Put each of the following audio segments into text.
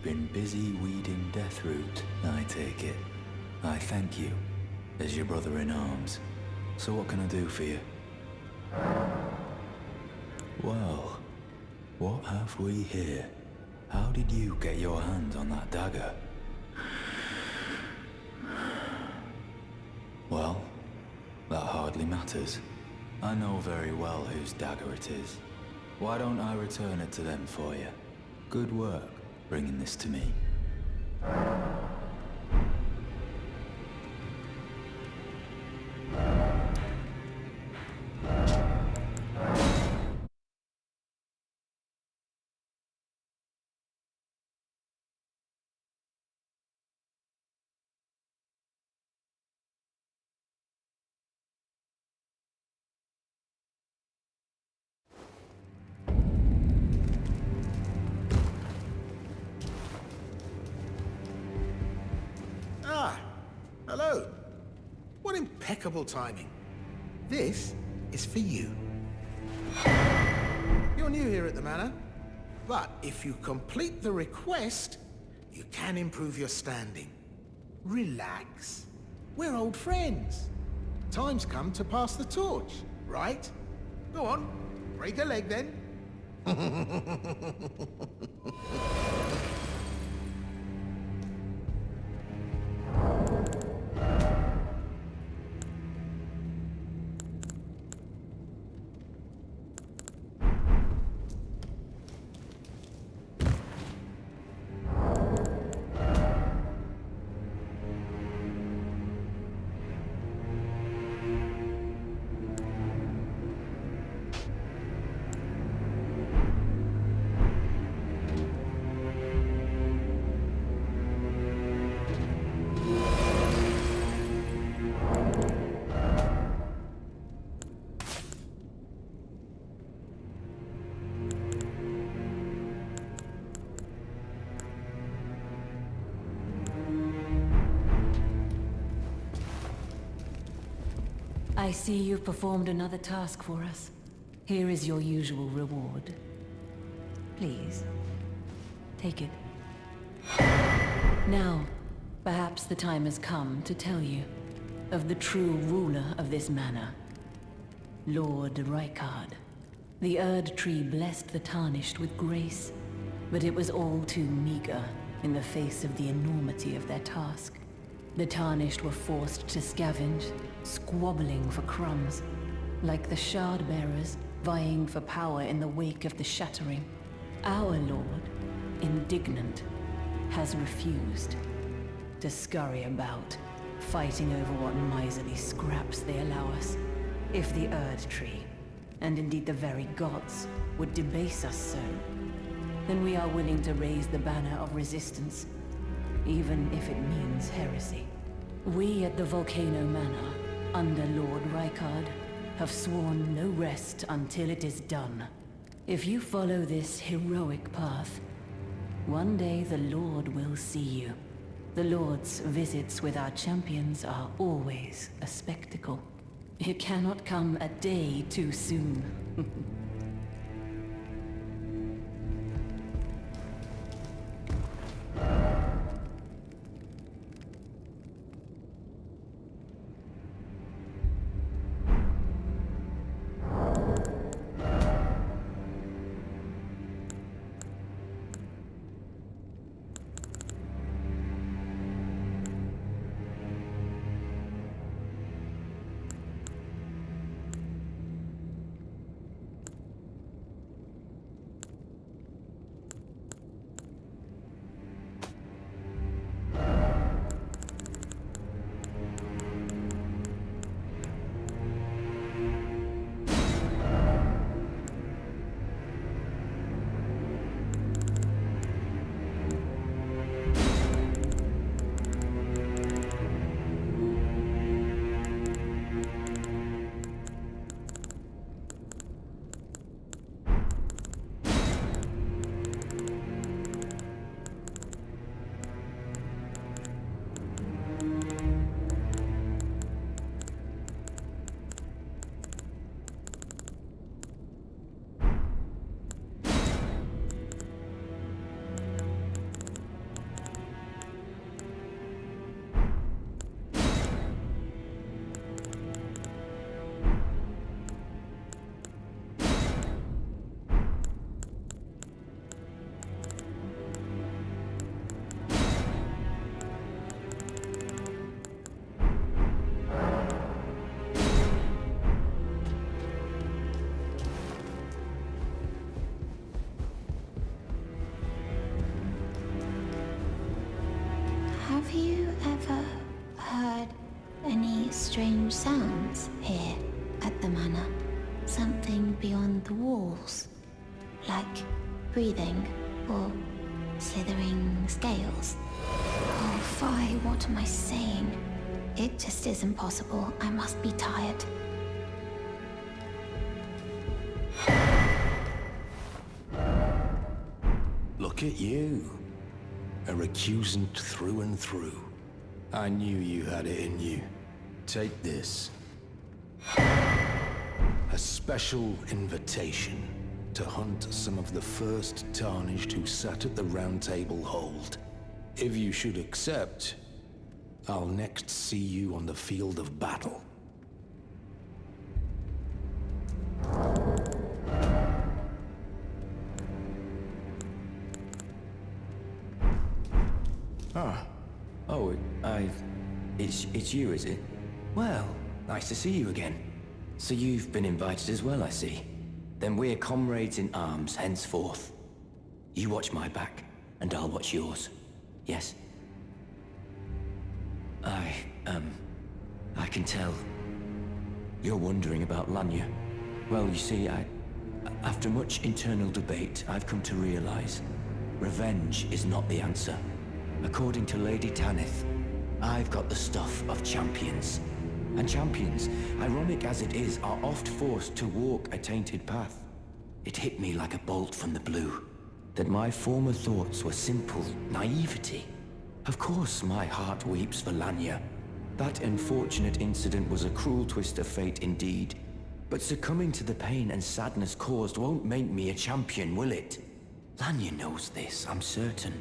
You've been busy weeding Deathroot, I take it. I thank you, as your brother in arms. So what can I do for you? Well, what have we here? How did you get your hands on that dagger? Well, that hardly matters. I know very well whose dagger it is. Why don't I return it to them for you? Good work, bringing this to me. Ah, hello. What impeccable timing. This is for you. You're new here at the manor, but if you complete the request, you can improve your standing. Relax. We're old friends. Time's come to pass the torch, right? Go on, break a leg then. I see you've performed another task for us. Here is your usual reward. Please, take it. Now, perhaps the time has come to tell you of the true ruler of this manor, Lord Rykard. The Erd Tree blessed the Tarnished with grace, but it was all too meager in the face of the enormity of their task. The Tarnished were forced to scavenge, squabbling for crumbs, like the Shard-bearers vying for power in the wake of the Shattering. Our Lord, indignant, has refused to scurry about, fighting over what miserly scraps they allow us. If the Erd Tree, and indeed the very gods, would debase us so, then we are willing to raise the banner of resistance, even if it means heresy. We at the Volcano Manor, under Lord Rykard, have sworn no rest until it is done. If you follow this heroic path, one day the Lord will see you. The Lord's visits with our champions are always a spectacle. It cannot come a day too soon. ever heard any strange sounds here at the manor? Something beyond the walls? Like breathing or slithering scales? Oh, Fi, what am I saying? It just isn't possible. I must be tired. Look at you. A recusant through and through. I knew you had it in you. Take this. A special invitation to hunt some of the first Tarnished who sat at the Round Table hold. If you should accept, I'll next see you on the field of battle. Oh, it's you, is it? Well, nice to see you again. So you've been invited as well, I see. Then we're comrades in arms henceforth. You watch my back, and I'll watch yours. Yes? I can tell. You're wondering about Lanya. Well, you see, after much internal debate, I've come to realize revenge is not the answer. According to Lady Tanith, I've got the stuff of champions. And champions, ironic as it is, are oft forced to walk a tainted path. It hit me like a bolt from the blue, that my former thoughts were simple naivety. Of course my heart weeps for Lanya. That unfortunate incident was a cruel twist of fate indeed. But succumbing to the pain and sadness caused won't make me a champion, will it? Lanya knows this, I'm certain.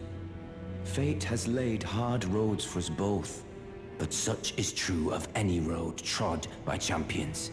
Fate has laid hard roads for us both, but such is true of any road trod by champions.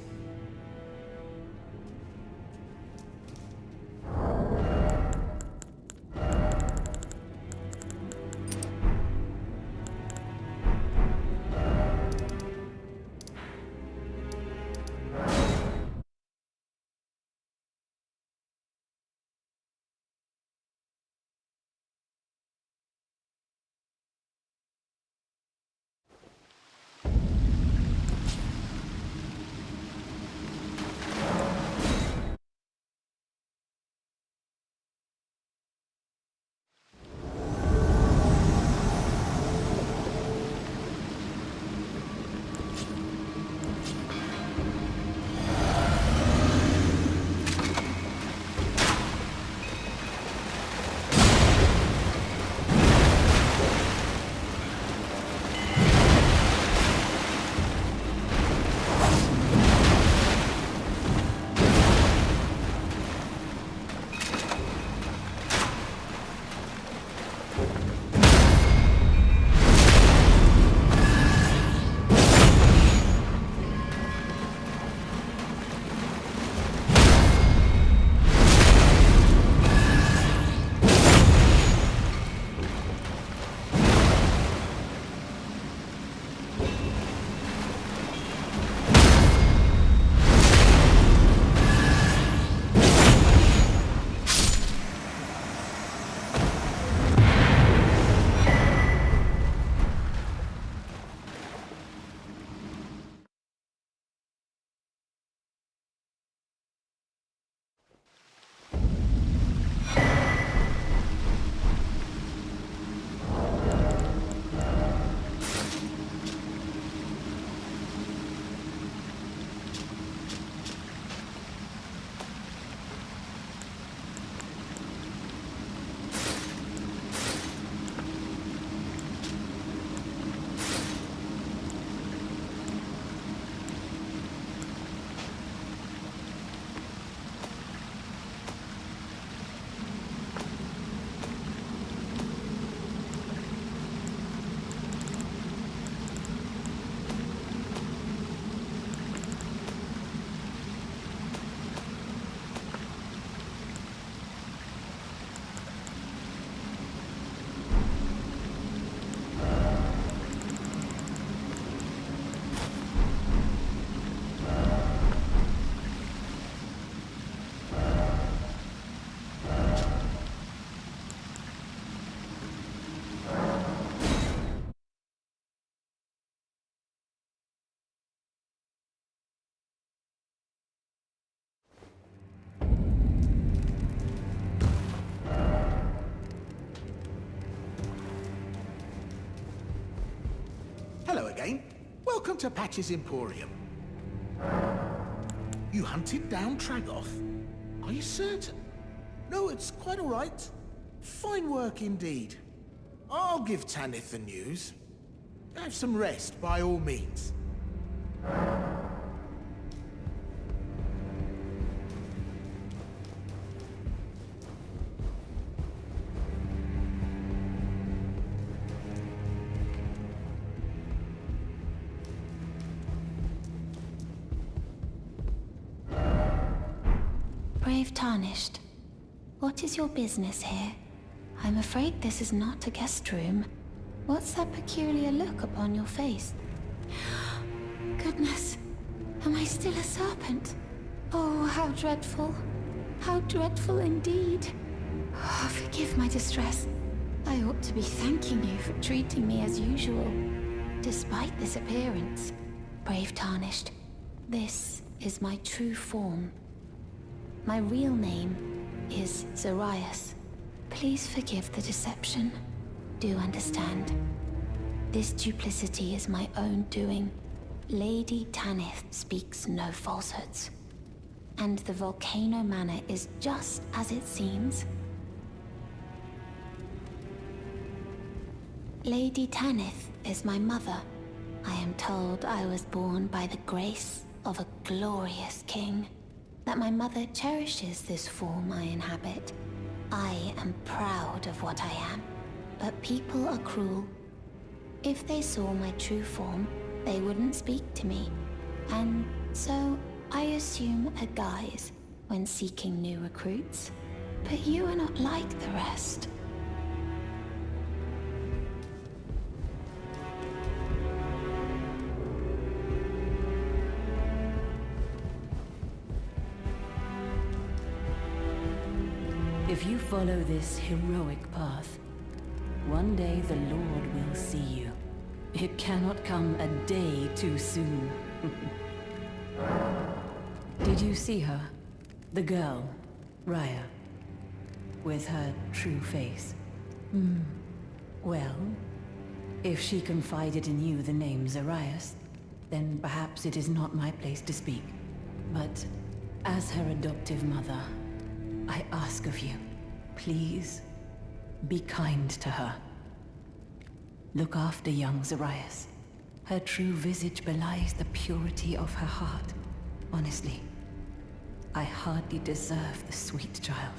Welcome to Patch's Emporium. You hunted down Tragoth? Are you certain? No, it's quite all right. Fine work indeed. I'll give Tanith the news. Have some rest, by all means. Brave Tarnished, what is your business here? I'm afraid this is not a guest room. What's that peculiar look upon your face? Goodness, am I still a serpent? Oh, how dreadful. How dreadful indeed. Oh, forgive my distress. I ought to be thanking you for treating me as usual. Despite this appearance, Brave Tarnished, this is my true form. My real name is Zarias. Please forgive the deception. Do understand. This duplicity is my own doing. Lady Tanith speaks no falsehoods. And the Volcano Manor is just as it seems. Lady Tanith is my mother. I am told I was born by the grace of a glorious king. That my mother cherishes this form I inhabit. I am proud of what I am, but people are cruel. If they saw my true form, they wouldn't speak to me, and so I assume a guise when seeking new recruits. But you are not like the rest. If you follow this heroic path, one day the Lord will see you. It cannot come a day too soon. Did you see her? The girl, Raya, with her true face? Well, if she confided in you the name Zarias, then perhaps it is not my place to speak. But as her adoptive mother, I ask of you, please, be kind to her. Look after young Zarias. Her true visage belies the purity of her heart. Honestly, I hardly deserve the sweet child.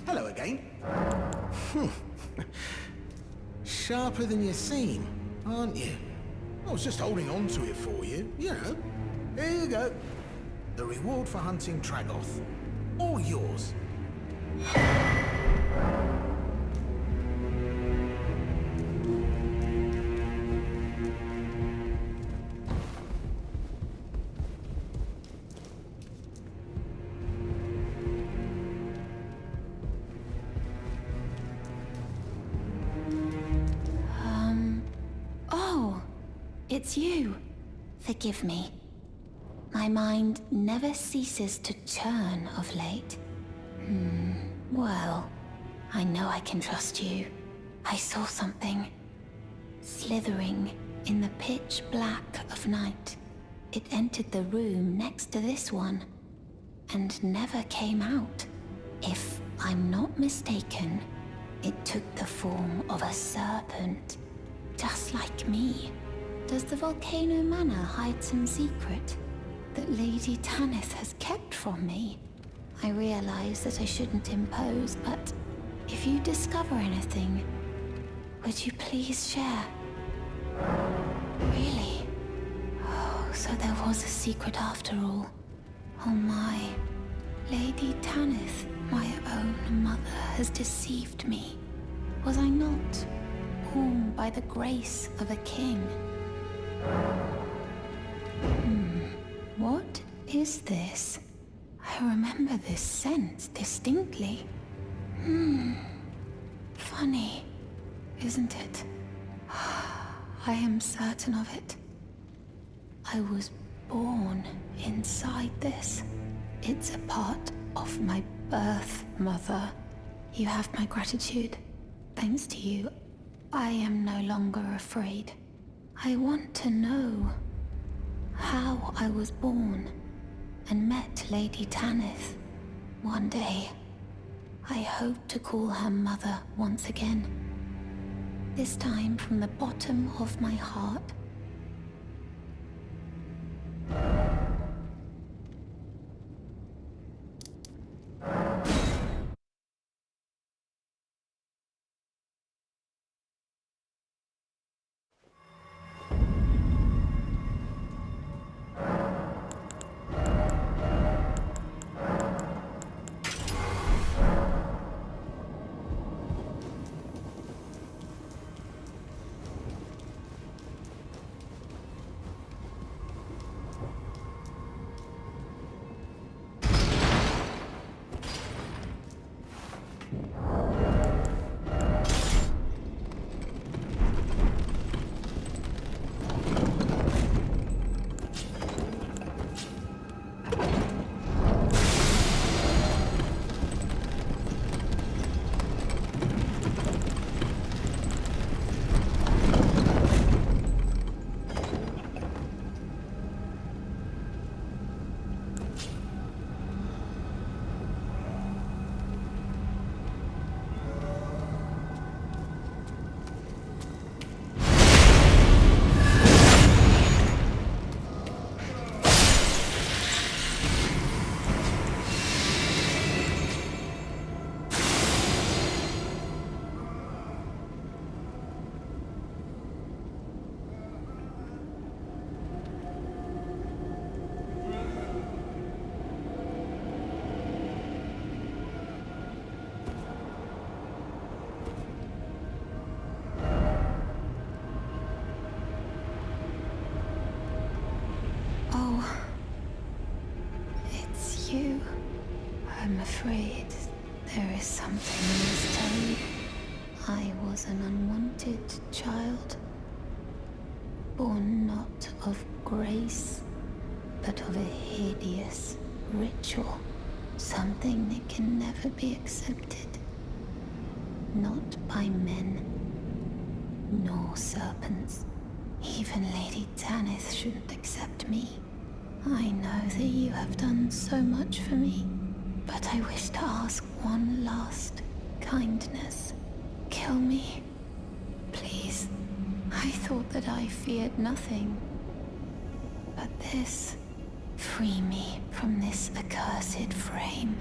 Hello again. Sharper than you seem, aren't you? I was just holding on to it for you, you know. Here you go. The reward for hunting Tragoth. All yours. Oh, it's you. Forgive me. My mind never ceases to churn of late. Well, I know I can trust you. I saw something slithering in the pitch black of night. It entered the room next to this one and never came out. If I'm not mistaken, it took the form of a serpent, just like me. Does the Volcano Manor hide some secret that Lady Tanith has kept from me? I realize that I shouldn't impose, but if you discover anything, would you please share? Really? Oh, so there was a secret after all. Oh my. Lady Tanith, my own mother, has deceived me. Was I not born by the grace of a king? What is this? I remember this scent distinctly. Funny, isn't it? I am certain of it. I was born inside this. It's a part of my birth, Mother. You have my gratitude. Thanks to you, I am no longer afraid. I want to know how I was born and met Lady Tanith. One day, I hope to call her mother once again. This time from the bottom of my heart. Oh, it's you. I'm afraid there is something I must tell you. I was an unwanted child, born not of grace, but of a hideous ritual, something that can never be accepted. Not by men, nor serpents. Even Lady Tanith shouldn't accept me. I know that you have done so much for me, but I wish to ask one last kindness. Kill me, please. I thought that I feared nothing. But this, free me from this accursed frame.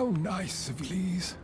How nice of you, please.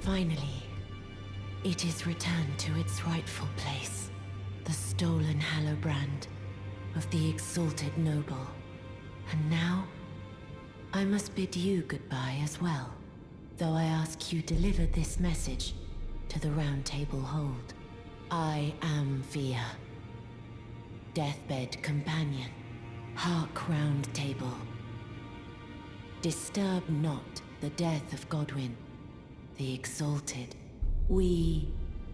Finally, it is returned to its rightful place. The stolen Hallowbrand of the exalted noble. And now, I must bid you goodbye as well, though I ask you deliver this message to the Round Table Hold. I am FIA, deathbed companion, hark Round Table. Disturb not the death of Godwyn, the exalted. We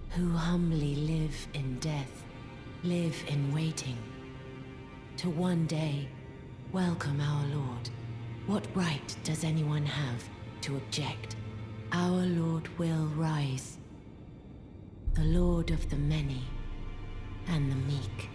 who humbly live in death, live in waiting, to one day welcome our Lord. What right does anyone have to object? Our Lord will rise, the Lord of the many and the meek.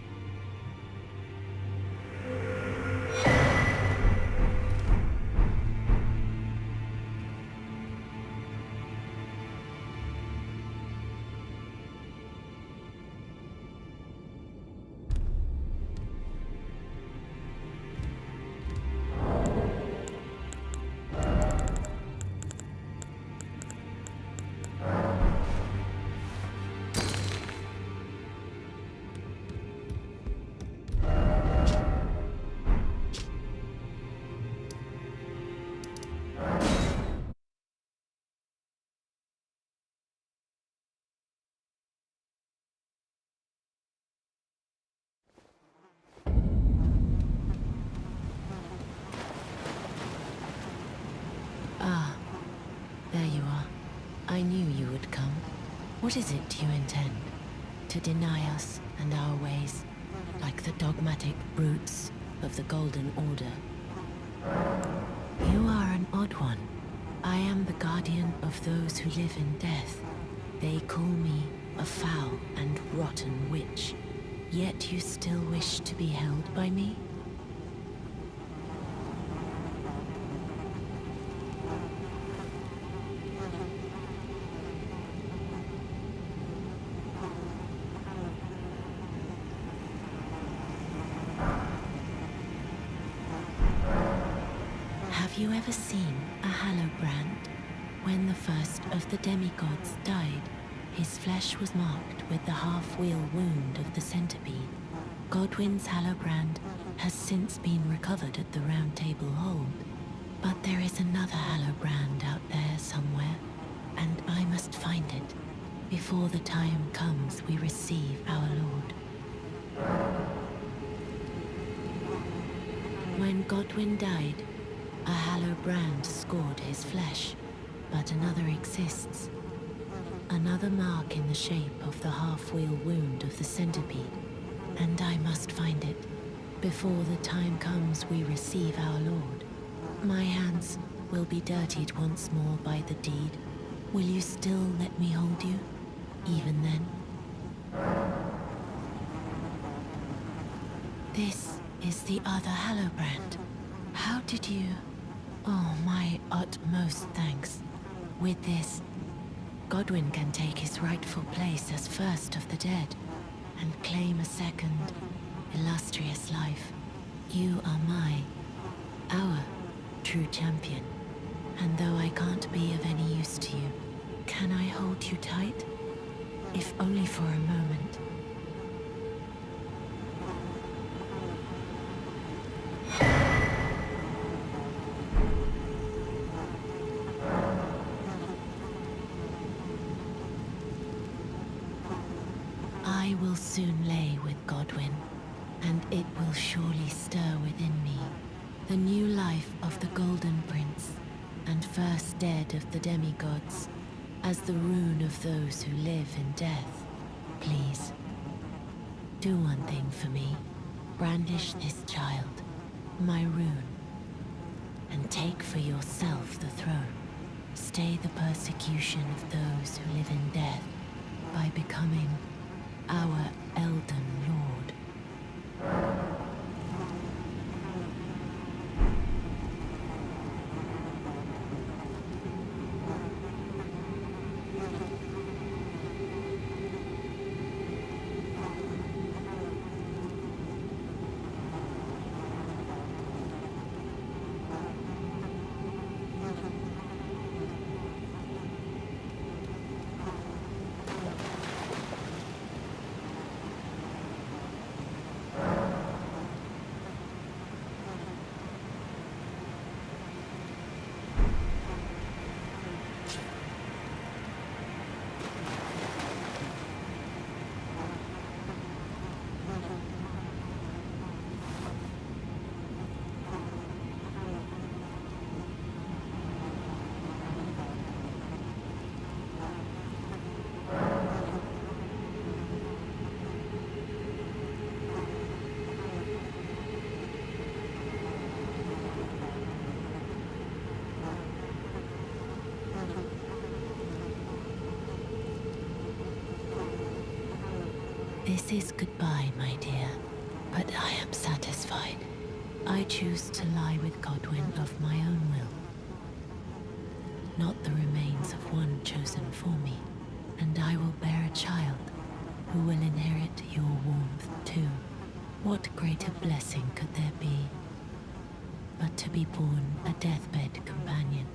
Ah, there you are. I knew you would come. What is it you intend? To deny us and our ways, like the dogmatic brutes of the Golden Order? You are an odd one. I am the guardian of those who live in death. They call me a foul and rotten witch. Yet you still wish to be held by me? Have you ever seen a Hallowbrand? When the first of the demigods died, his flesh was marked with the half-wheel wound of the centipede. Godwyn's Hallowbrand has since been recovered at the Round Table Hold, but there is another Hallowbrand out there somewhere, and I must find it before the time comes we receive our Lord. When Godwyn died, a Hallowbrand scored his flesh, but another exists. Another mark in the shape of the half-wheel wound of the centipede, and I must find it before the time comes we receive our Lord. My hands will be dirtied once more by the deed. Will you still let me hold you, even then? This is the other Hallowbrand. How did you... Oh, my utmost thanks. With this, Godwyn can take his rightful place as first of the dead, and claim a second, illustrious life. You are our true champion. And though I can't be of any use to you, can I hold you tight? If only for a moment. I will soon lay with Godwyn, and it will surely stir within me the new life of the Golden Prince, and first dead of the demigods, as the rune of those who live in death. Please, do one thing for me. Brandish this child, my rune, and take for yourself the throne. Stay the persecution of those who live in death by becoming our Elden Lord. This is goodbye, my dear, but I am satisfied. I choose to lie with Godwin of my own will, not the remains of one chosen for me, and I will bear a child who will inherit your warmth too. What greater blessing could there be but to be born a deathbed companion?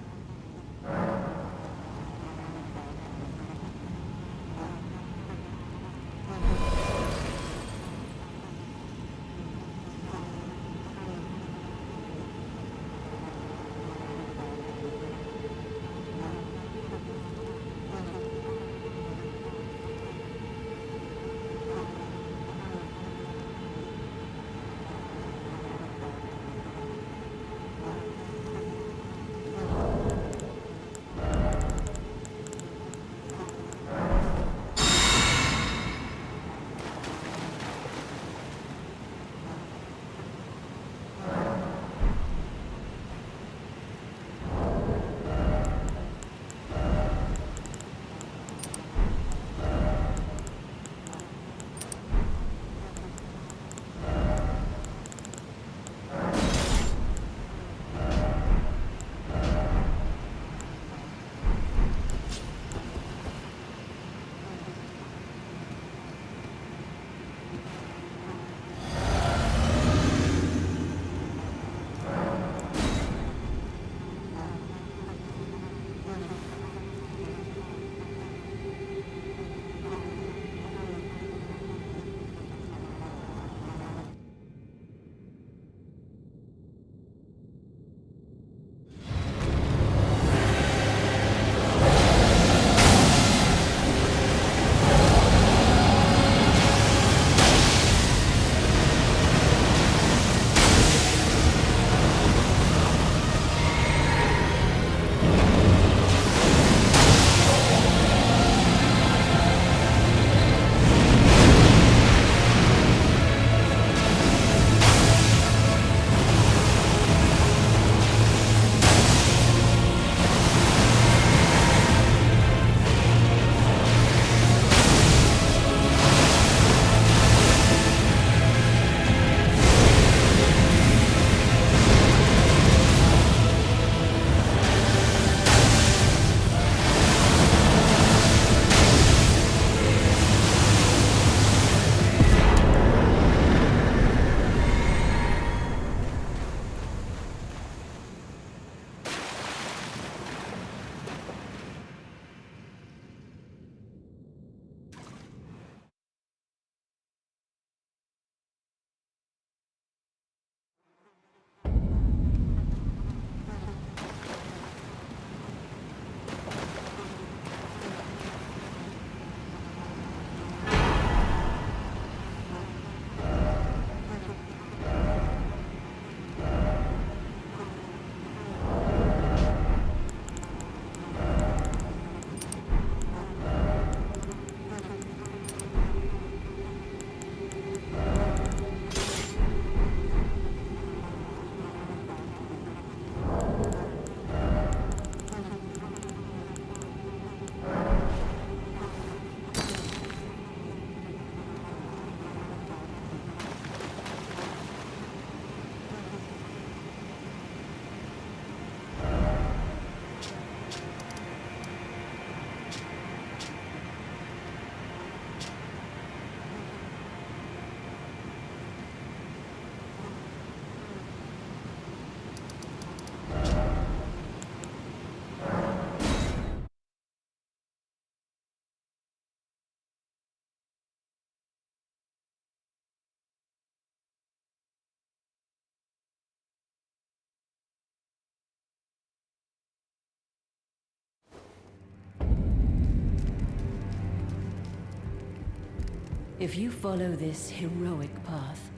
If you follow this heroic path,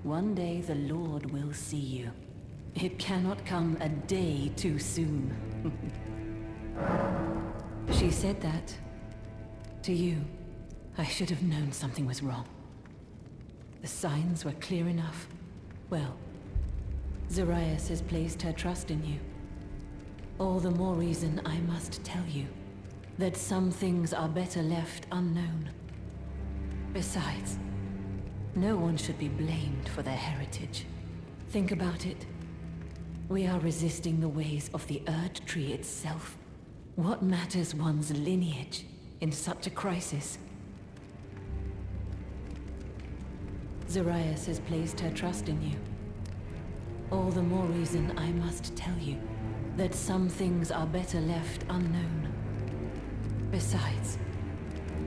one day the Lord will see you. It cannot come a day too soon. She said that to you. I should have known something was wrong. The signs were clear enough. Well, Zarias has placed her trust in you. All the more reason I must tell you that some things are better left unknown. Besides, no one should be blamed for their heritage. Think about it. We are resisting the ways of the Erd Tree itself. What matters one's lineage in such a crisis? Zarias has placed her trust in you. All the more reason I must tell you that some things are better left unknown. Besides,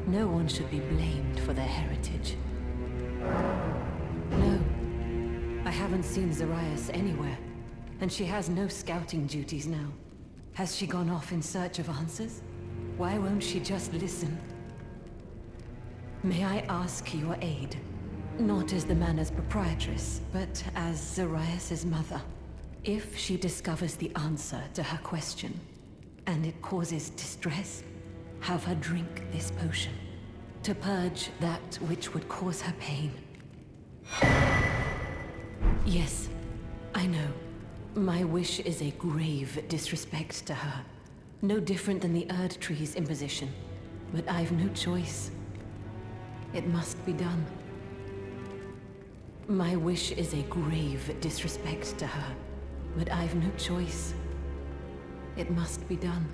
no one should be blamed for their heritage. No, I haven't seen Zarias anywhere, and she has no scouting duties now. Has she gone off in search of answers? Why won't she just listen? May I ask your aid? Not as the manor's proprietress, but as Zarias' mother. If she discovers the answer to her question, and it causes distress, have her drink this potion, to purge that which would cause her pain. Yes, I know. My wish is a grave disrespect to her. No different than the Erd Tree's imposition. But I've no choice. It must be done. My wish is a grave disrespect to her. But I've no choice. It must be done.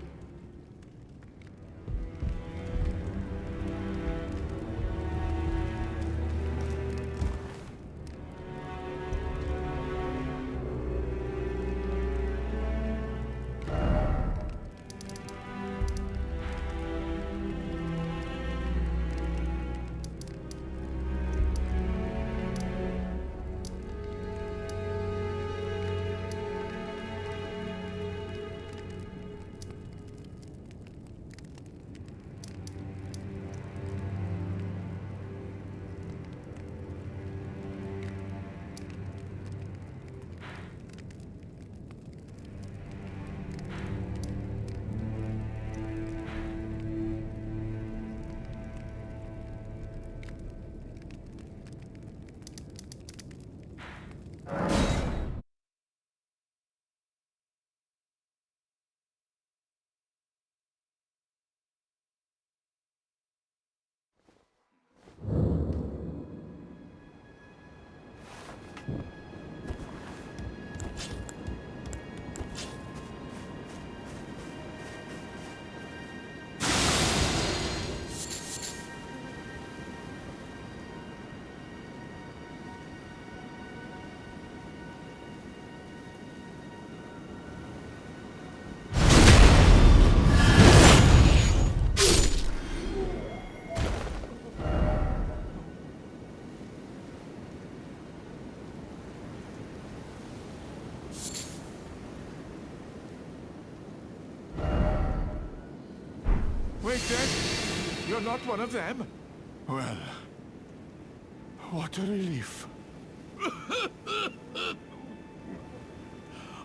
Wait, then. You're not one of them? Well, what a relief.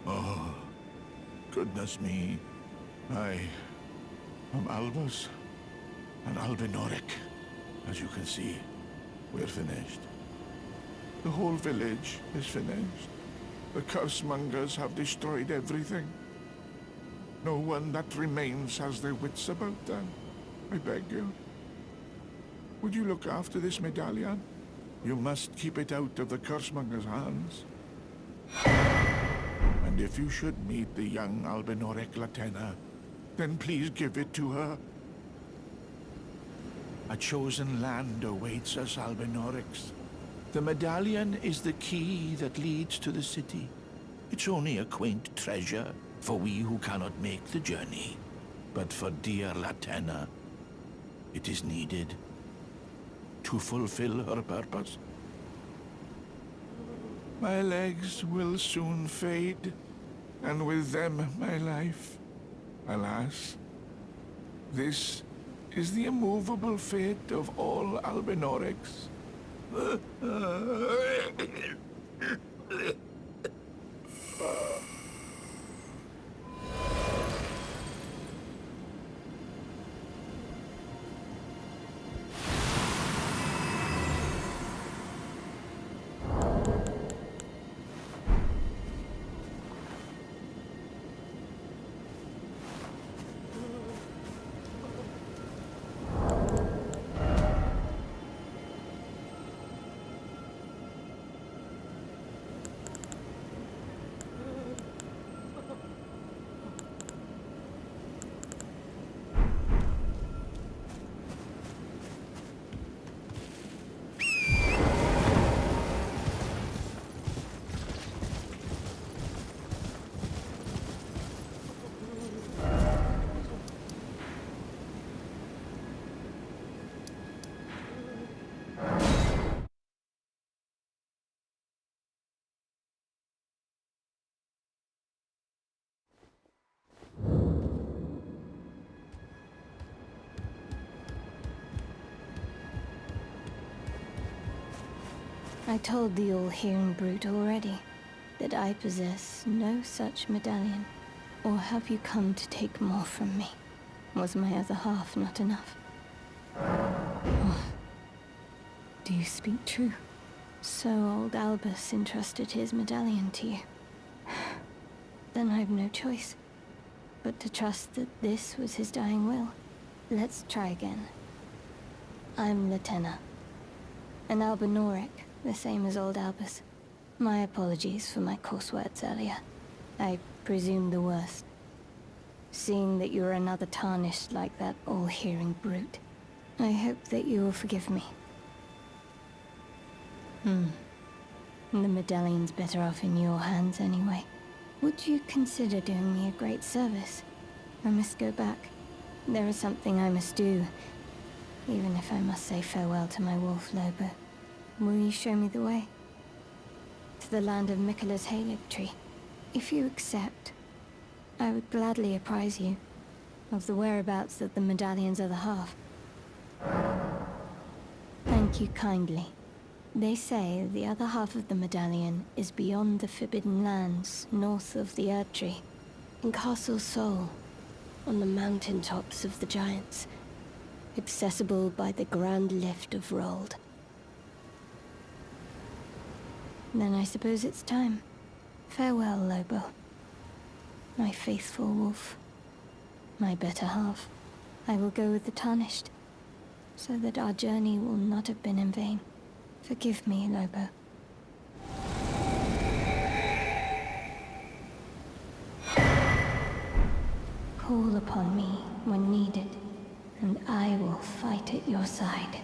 Oh, goodness me. I am Albus and Albinoric. As you can see, we're finished. The whole village is finished. The cursemongers have destroyed everything. No one that remains has their wits about them. I beg you. Would you look after this medallion? You must keep it out of the cursemonger's hands. And if you should meet the young Albinoric Latena, then please give it to her. A chosen land awaits us, Albinorics. The medallion is the key that leads to the city. It's only a quaint treasure for we who cannot make the journey. But for dear Latena, it is needed to fulfill her purpose. My legs will soon fade, and with them my life. Alas, this is the immovable fate of all Albinorics. I told the all-hearing brute already that I possess no such medallion. Or have you come to take more from me? Was my other half not enough? Oh, do you speak true? So old Albus entrusted his medallion to you. Then I've no choice but to trust that this was his dying will. Let's try again. I'm Latenna. An Albinoric, the same as old Albus. My apologies for my coarse words earlier. I presume the worst. Seeing that you're another tarnished like that all-hearing brute, I hope that you will forgive me. The medallion's better off in your hands anyway. Would you consider doing me a great service? I must go back. There is something I must do, even if I must say farewell to my wolf Lobo. Will you show me the way? To the land of Miquella's Halig tree. If you accept, I would gladly apprise you of the whereabouts of the medallion's other half. Thank you kindly. They say the other half of the medallion is beyond the Forbidden Lands, north of the Erd Tree, in Castle Sol, on the mountain tops of the Giants, accessible by the Grand Lift of Rold. Then I suppose it's time. Farewell, Lobo. My faithful wolf. My better half. I will go with the Tarnished, so that our journey will not have been in vain. Forgive me, Lobo. Call upon me when needed, and I will fight at your side.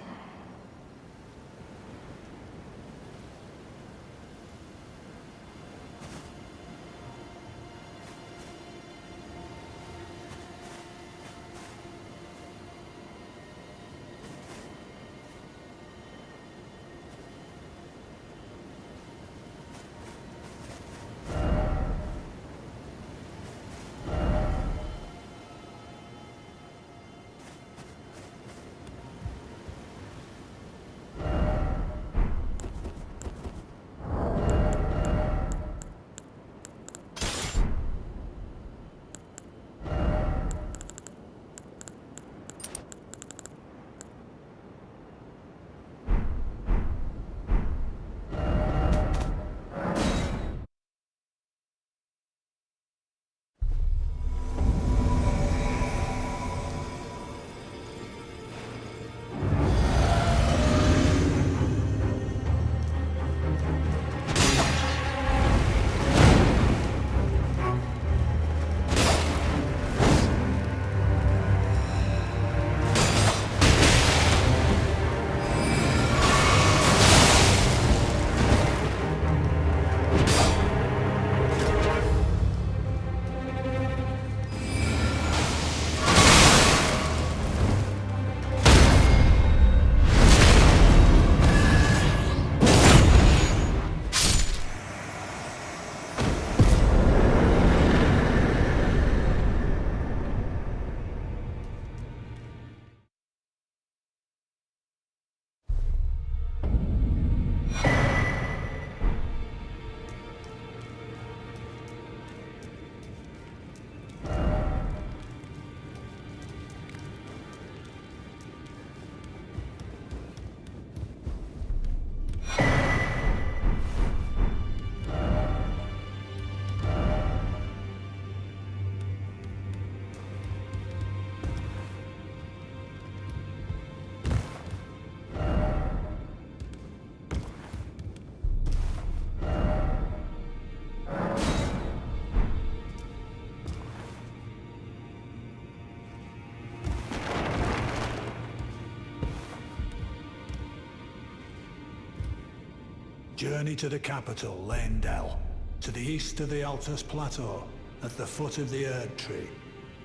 Journey to the capital, Leyndell, to the east of the Altus Plateau, at the foot of the Erd Tree.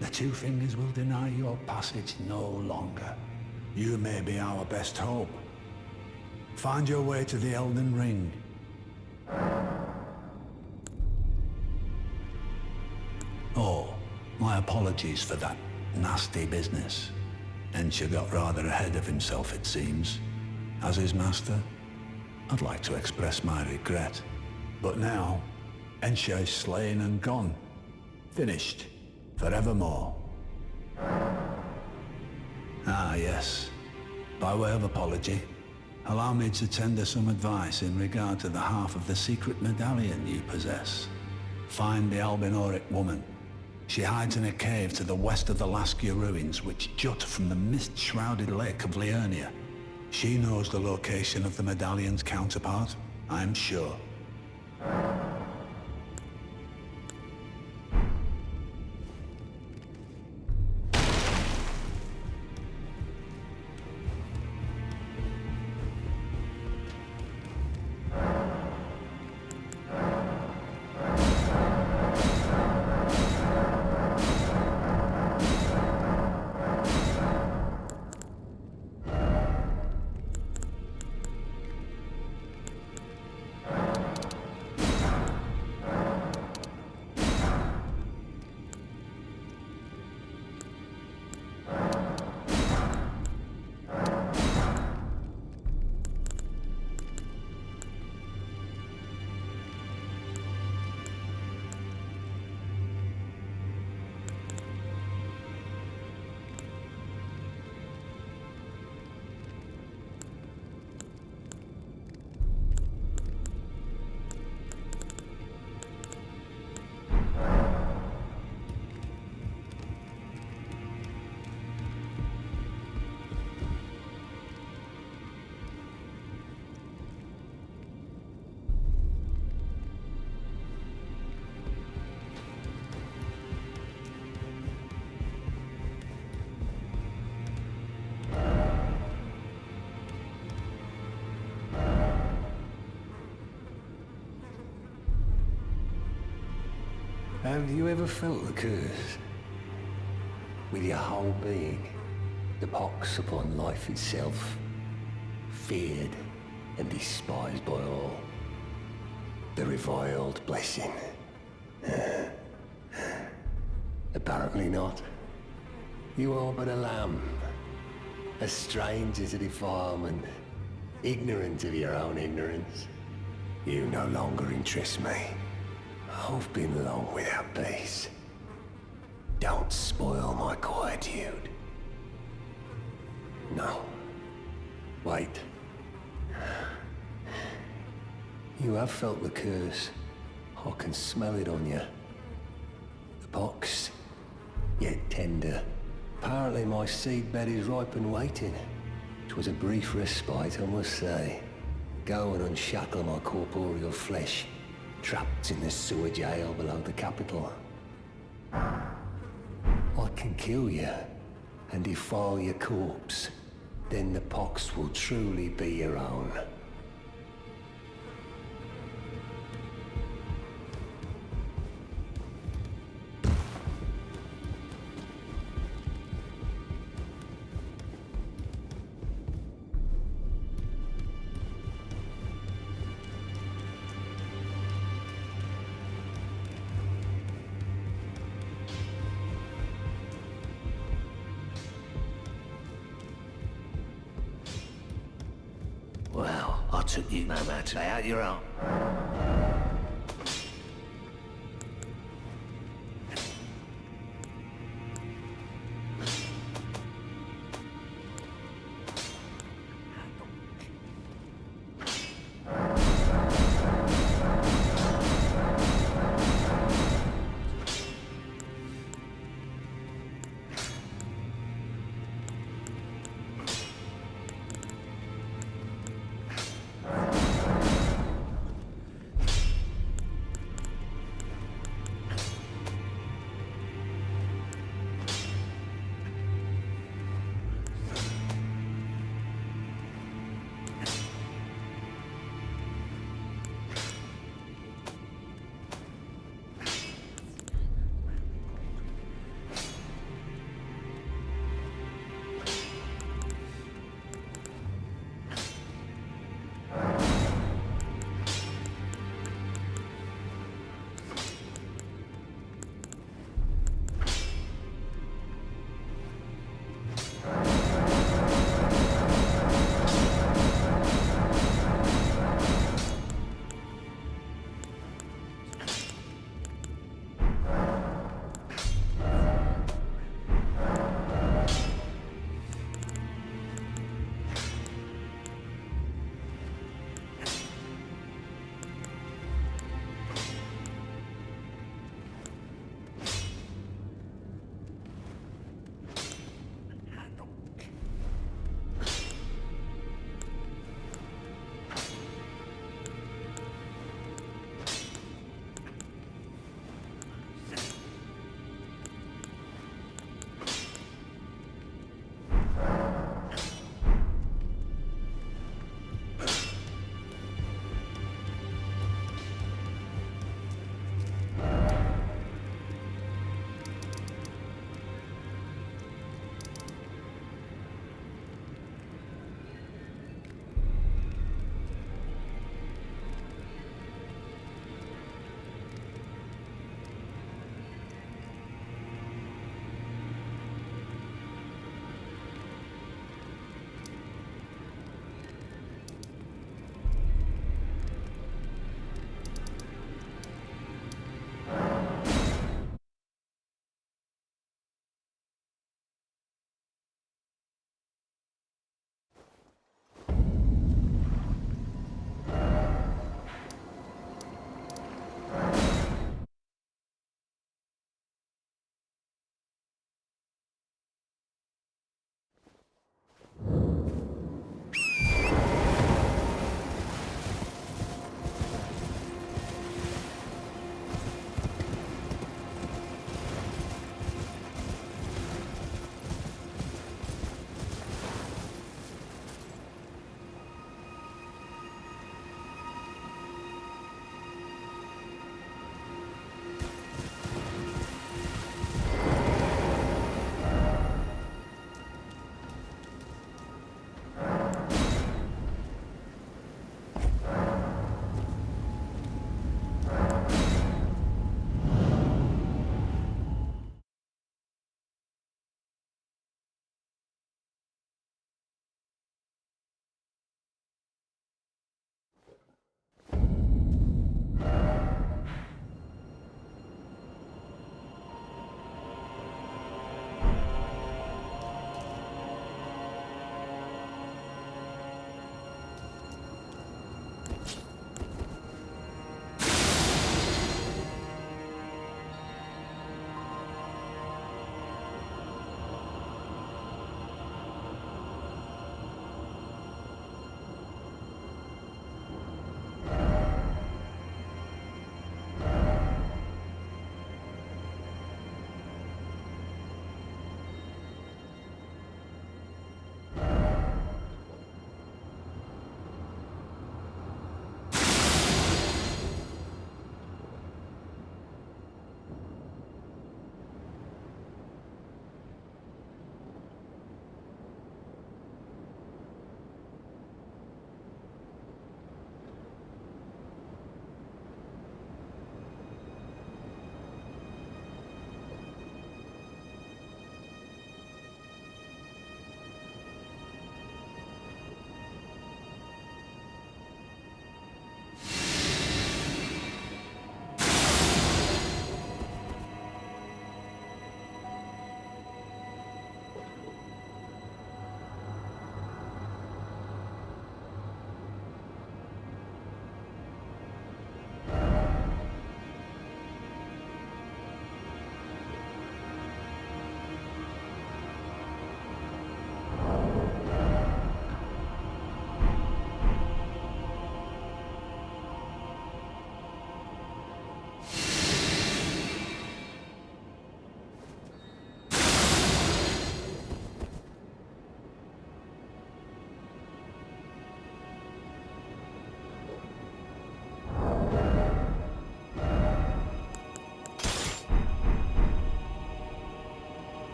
The Two Fingers will deny your passage no longer. You may be our best hope. Find your way to the Elden Ring. Oh, my apologies for that nasty business. Ensha got rather ahead of himself, it seems. As his master. I'd like to express my regret. But now, Ensha's slain and gone. Finished. Forevermore. Ah, yes. By way of apology, allow me to tender some advice in regard to the half of the secret medallion you possess. Find the Albinoric woman. She hides in a cave to the west of the Laskia ruins, which jut from the mist-shrouded lake of Liurnia. She knows the location of the medallion's counterpart, I'm sure. Have you ever felt the curse? With your whole being, the pox upon life itself, feared and despised by all. The reviled blessing. Apparently not. You are but a lamb, a stranger to defilement, ignorant of your own ignorance. You no longer interest me. I've been long without peace. Don't spoil my quietude. No. Wait. You have felt the curse. I can smell it on you. The pox, yet tender. Apparently my seedbed is ripe and waiting. 'Twas a brief respite, I must say. Go and unshackle my corporeal flesh, trapped in the sewer jail below the capital. I can kill you and defile your corpse. Then the pox will truly be your own. Well, I took you no matter how you're on.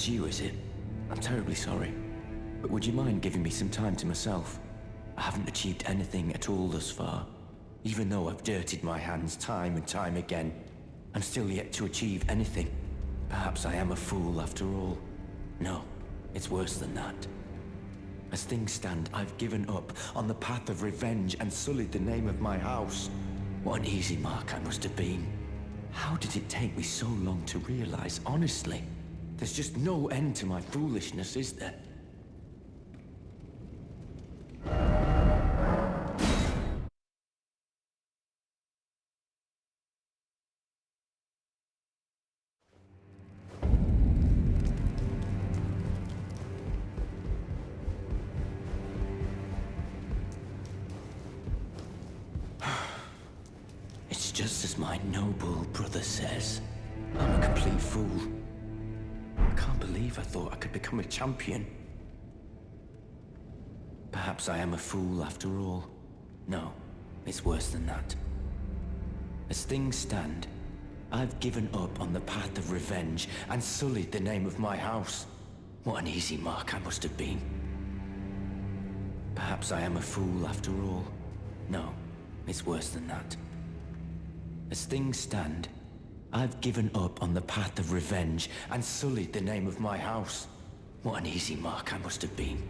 it's you, is it? I'm terribly sorry. But would you mind giving me some time to myself? I haven't achieved anything at all thus far. Even though I've dirtied my hands time and time again, I'm still yet to achieve anything. Perhaps I am a fool after all. No, it's worse than that. As things stand, I've given up on the path of revenge and sullied the name of my house. What an easy mark I must have been. How did it take me so long to realize, honestly? There's just no end to my foolishness, is there? It's just as my noble brother says. I'm a complete fool. I can't believe I thought I could become a champion. Perhaps I am a fool after all. No, it's worse than that. As things stand, I've given up on the path of revenge and sullied the name of my house. What an easy mark I must have been. Perhaps I am a fool after all. No, it's worse than that. As things stand, I've given up on the path of revenge and sullied the name of my house. What an easy mark I must have been.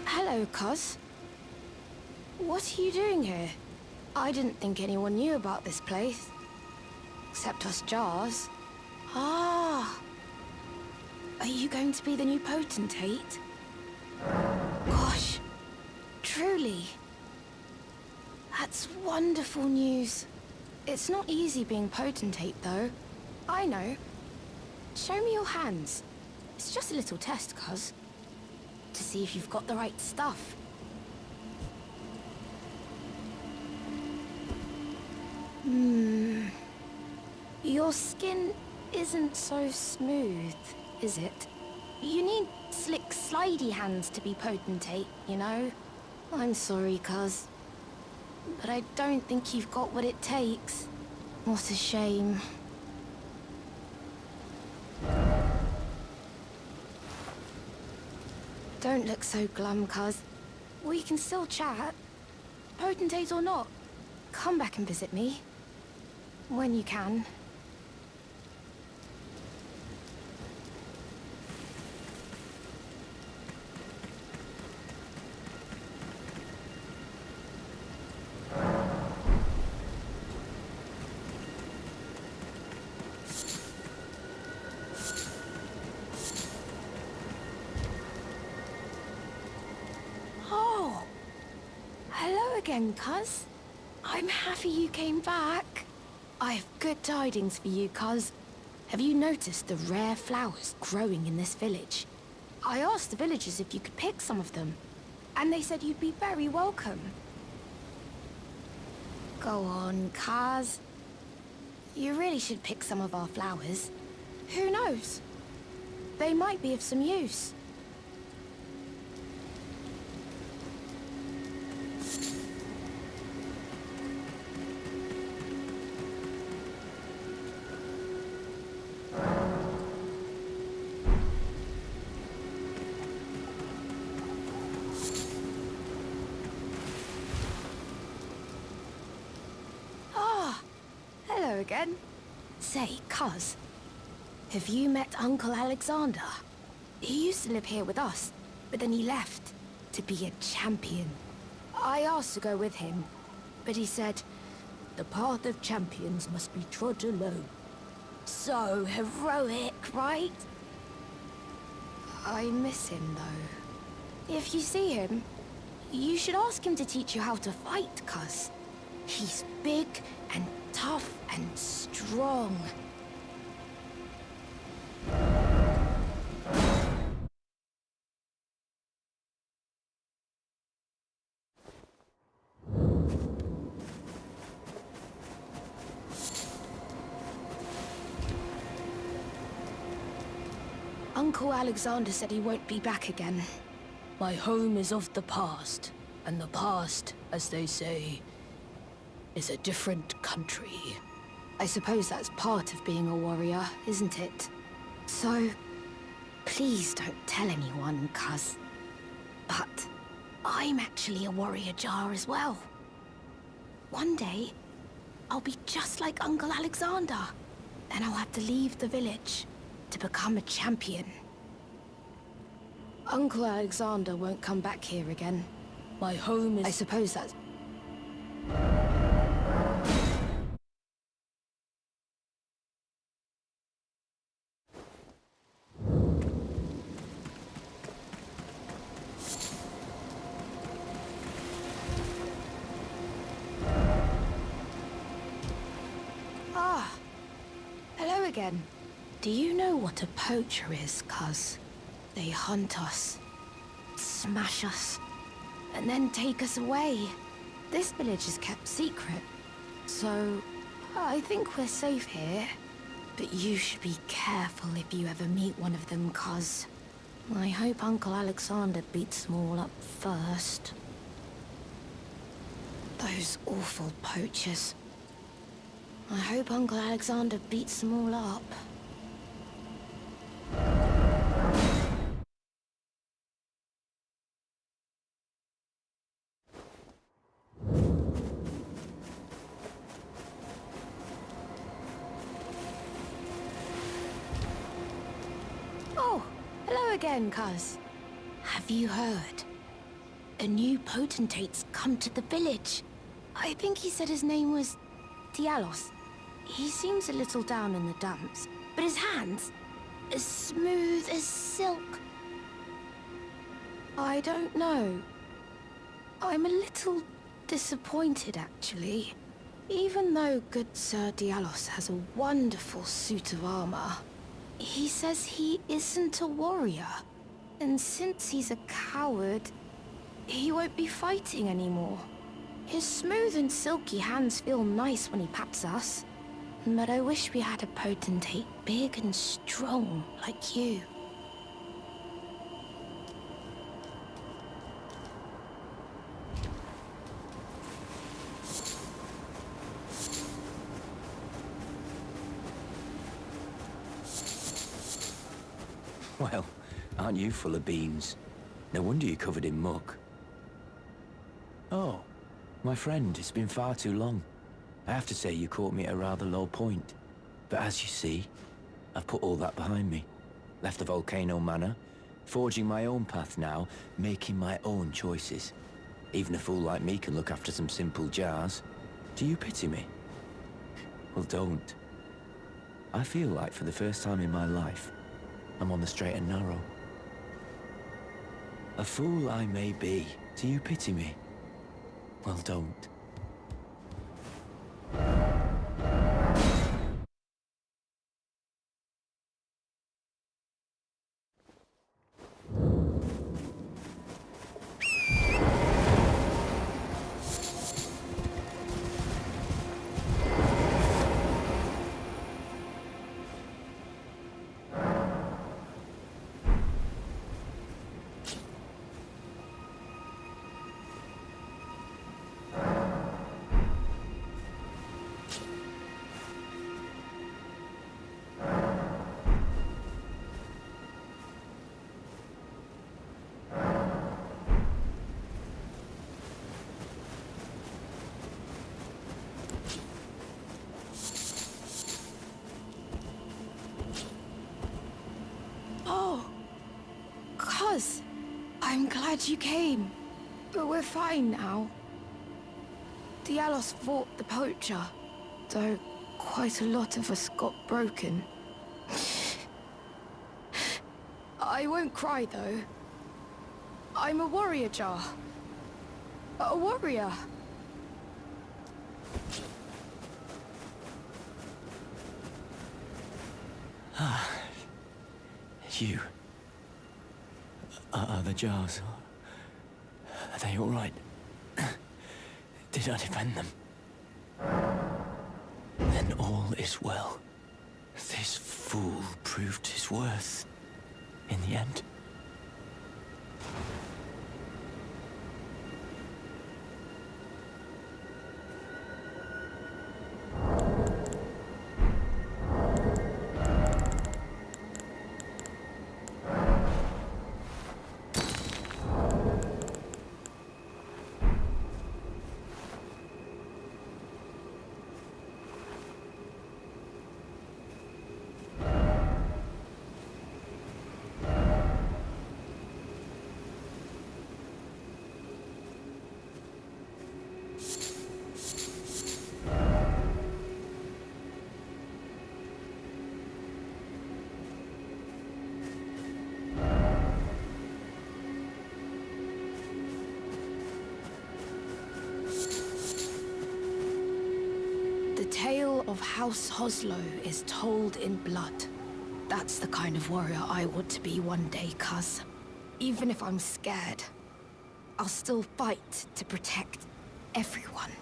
Hello, Cos. What are you doing here? I didn't think anyone knew about this place. Except us Jars. Ah! Are you going to be the new potentate? Gosh, truly. That's wonderful news. It's not easy being potentate, though. I know. Show me your hands. It's just a little test, Cos. To see if you've got the right stuff. Your skin isn't so smooth, is it? You need slick, slidey hands to be potentate, you know? I'm sorry, Cuz. But I don't think you've got what it takes. What a shame. Don't look so glum, Cuz. We can still chat. Potentate or not, come back and visit me. When you can. Oh! Hello again, Cuz. I'm happy you came back. I have good tidings for you, Cuz. Have you noticed the rare flowers growing in this village? I asked the villagers if you could pick some of them, and they said you'd be very welcome. Go on, Kaz. You really should pick some of our flowers. Who knows? They might be of some use. Hello again. Say, Cuz, have you met Uncle Alexander? He used to live here with us, but then he left to be a champion. I asked to go with him, but he said, the path of champions must be trod alone. So heroic, right? I miss him, though. If you see him, you should ask him to teach you how to fight, Cuz. He's big and tough and strong. Uncle Alexander said he won't be back again. My home is of the past, and the past, as they say, is a different country. I suppose that's part of being a warrior, isn't it? So, please don't tell anyone, cuz... But I'm actually a warrior jar as well. One day, I'll be just like Uncle Alexander. Then I'll have to leave the village to become a champion. Uncle Alexander won't come back here again. My home is... I suppose that's... Ah, hello again. Do you know what a poacher is, cuz? They hunt us, smash us, and then take us away. This village is kept secret, so I think we're safe here. But you should be careful if you ever meet one of them, cuz I hope Uncle Alexander beats them all up first. Those awful poachers. I hope Uncle Alexander beats them all up. Oh, hello again, cuz. Have you heard? A new potentate's come to the village. I think he said his name was Dialos. He seems a little down in the dumps, but his hands, as smooth as silk. I don't know. I'm a little disappointed, actually. Even though good Sir Dialos has a wonderful suit of armor, he says he isn't a warrior. And since he's a coward, he won't be fighting anymore. His smooth and silky hands feel nice when he pats us. But I wish we had a potentate big and strong like you. Well, aren't you full of beans? No wonder you're covered in muck. Oh, my friend, it's been far too long. I have to say you caught me at a rather low point. But as you see, I've put all that behind me. Left the Volcano Manor, forging my own path now, making my own choices. Even a fool like me can look after some simple jars. Do you pity me? Well, don't. I feel like for the first time in my life, I'm on the straight and narrow. A fool I may be. Do you pity me? Well, don't. I'm glad you came. But we're fine now. Dialos fought the poacher, though quite a lot of us got broken. I won't cry, though. I'm a warrior jar. A warrior. You... Are the jars... Are they all right? Did I defend them? Then all is well. This fool proved his worth. in the end. The tale of House Hoslow is told in blood. That's the kind of warrior I want to be one day, cuz. Even if I'm scared, I'll still fight to protect everyone.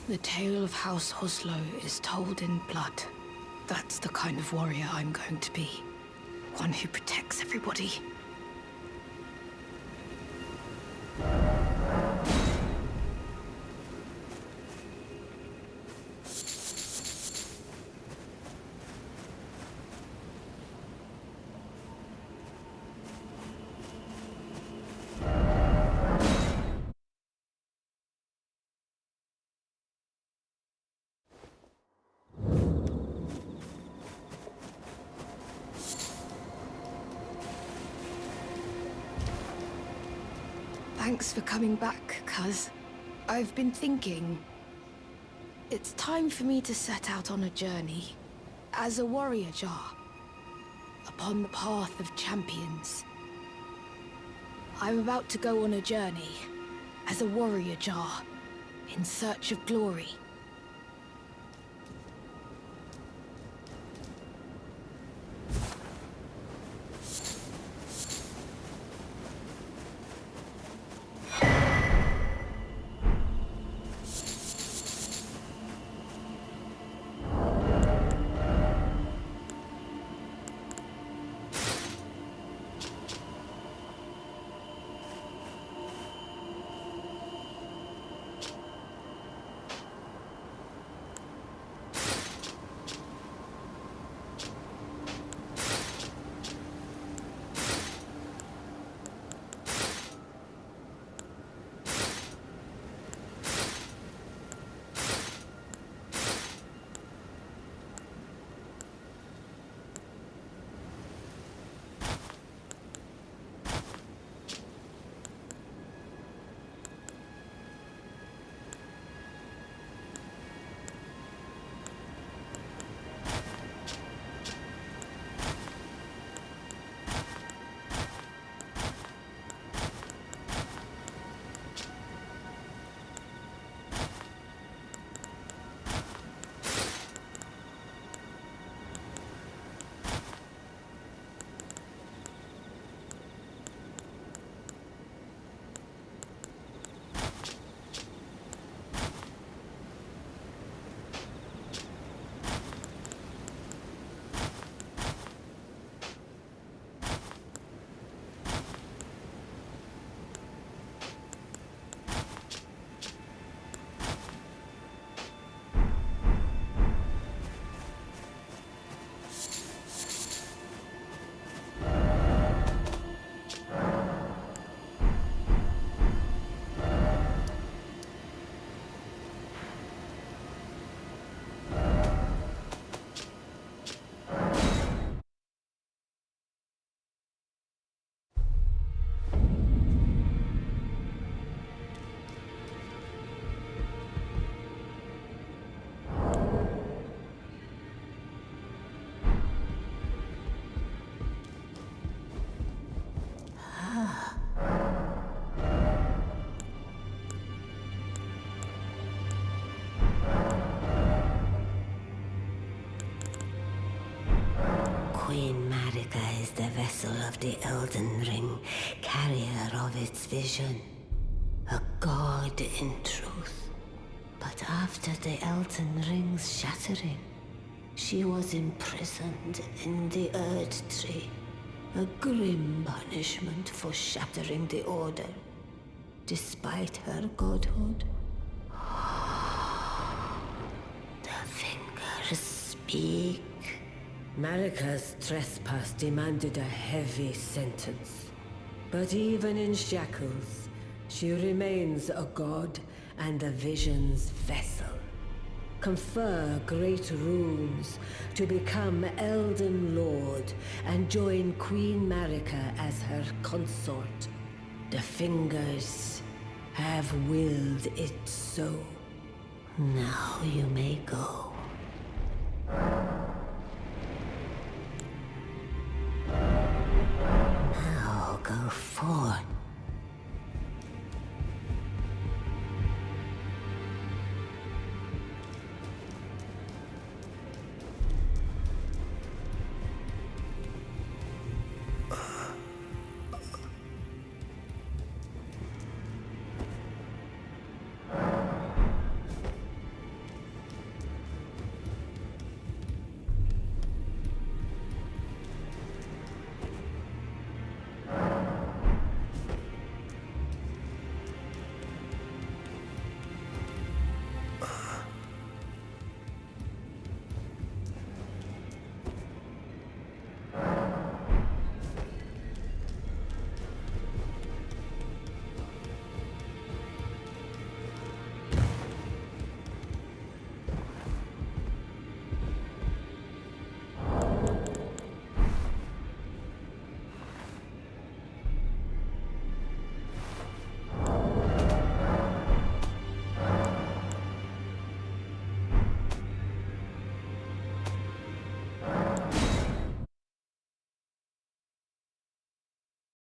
The tale of House Hoslow is told in blood. That's the kind of warrior I'm going to be. One who protects everybody. Thanks for coming back, cuz. I've been thinking... It's time for me to set out on a journey. As a warrior jar. Upon the path of champions. I'm about to go on a journey. As a warrior jar. In search of glory. Queen Marika is the vessel of the Elden Ring, carrier of its vision. A god in truth. But after the Elden Ring's shattering, she was imprisoned in the Erd Tree. A grim punishment for shattering the Order, despite her godhood. The fingers speak. Marika's trespass demanded a heavy sentence. But even in shackles, she remains a god and the Vision's vessel. Confer great runes to become Elden Lord and join Queen Marika as her consort. The fingers have willed it so. Now you may go.